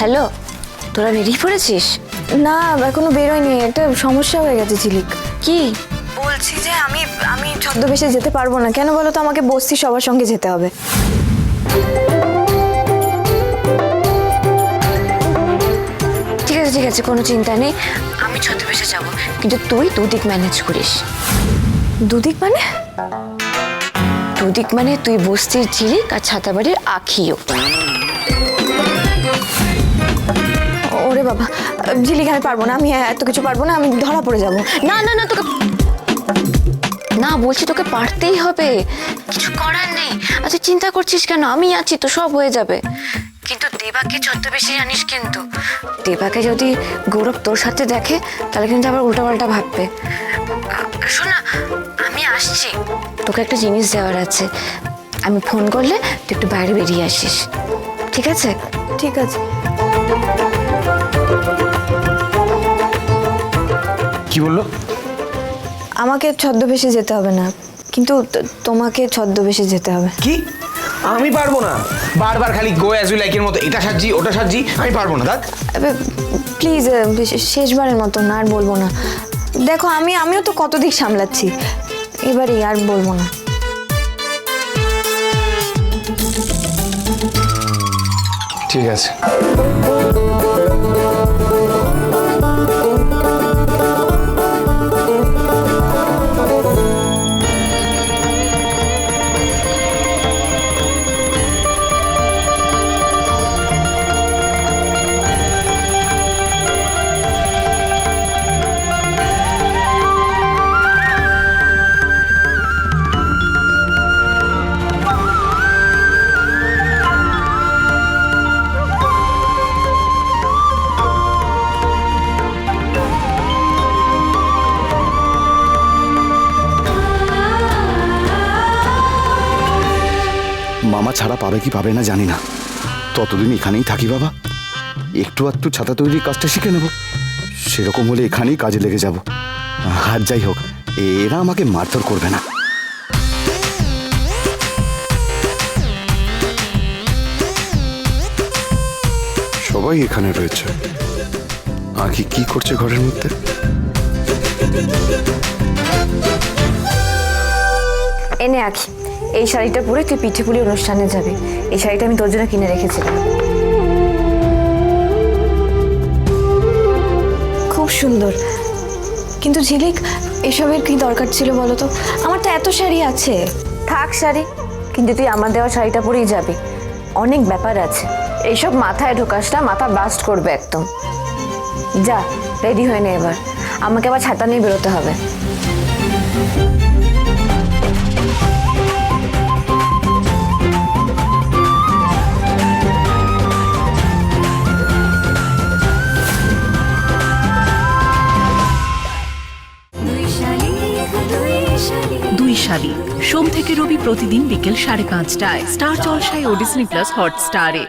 Hello, তোরা বেরিয়ে পড়েছিস? না এখনো বেরোয়নি, একটা সমস্যা হয়ে গেছে ঝিলিক। কি? বলছি যে আমি আমি ছদ্মবেশে যেতে পারবো না। কেন বলো তো, আমাকে বস্তি সবার সঙ্গে যেতে হবে। ঠিক আছে, কোনো চিন্তা নেই, আমি ছদ্মবেশে যাব, কিন্তু তুই দুদিক ম্যানেজ করিস। দুদিক মানে? দুদিক মানে তুই বস্তির ঝিলিক আর ছাতাবাড়ির আখিও। ওরে বাবা, ঝিলিক আমি পারবো না, আমি এত কিছু পারবো না, আমি ধরা পড়ে যাব। না না না, তোকে না বলছি, তোকে পারতেই হবে, কিছু করার নেই। আচ্ছা চিন্তা করছিস কেন? আমি আছি তো, সব হয়ে যাবে। কিন্তু দেবাকে ছদ্মবেশে জানিস, কিন্তু দেবাকে যদি গৌরব তোর সাথে দেখে তাহলে কিন্তু আবার উল্টাপাল্টা ভাববে। শোন না, আমি আসছি, তোকে একটা জিনিস দেওয়ার আছে। আমি ফোন করলে তুই একটু বাইরে বেরিয়ে আসিস, ঠিক আছে? ঠিক আছে। কি বললো? আমাকে ছদ্মবেশে যেতে হবে না, কিন্তু তোমাকে ছদ্মবেশে যেতে হবে। কি? আমি পারবো না। বারবার খালি গো অ্যাজ ইউ লাইকের মতো এটা সাজি ওটা সাজি, আমি পারবো না। দাদ প্লিজ, শেষবারের মতো না, আর বলবো না। দেখো আমিও তো কত দিক সামলাচ্ছি, এবারে আর বলবো না। ঠিক আছে। মামা ছাড়া পাবে কি পাবে না জানি না, ততদিন এখানেই থাকি বাবা। একটু আধটু ছাতা তৈরির কাজটা শিখে নেব, সেরকম হলে এখানেই কাজে লেগে যাব। আর যাই হোক, এরা আমাকে মারধর করবে না। সবাই এখানে রয়েছে, আঁকি কি করছে ঘরের মধ্যে? এনে আঁকি, এই শাড়িটা পরে তুই পিঠে পুলি অনুষ্ঠানে যাবি। এই শাড়িটা আমি তোর জন্য কিনে রেখেছিলাম, খুব সুন্দর। কিন্তু ঝিলিক, এসবের কি দরকার ছিল বলো তো? আমার তো এত শাড়ি আছে। থাক শাড়ি, কিন্তু তুই আমার দেওয়া শাড়িটা পরেই যাবি। অনেক ব্যাপার আছে, এইসব মাথায় ঢোকাস না, মাথা বাস্ট করবে একদম। যা রেডি হয়ে নে এবার, আমাকে আবার ছাতা নিয়ে বেরোতে হবে। দুই শালিক, সোম থেকে রবি প্রতিদিন বিকেল 5:30টায় স্টার জলসায় ও ডিজনি প্লাস হটস্টারে।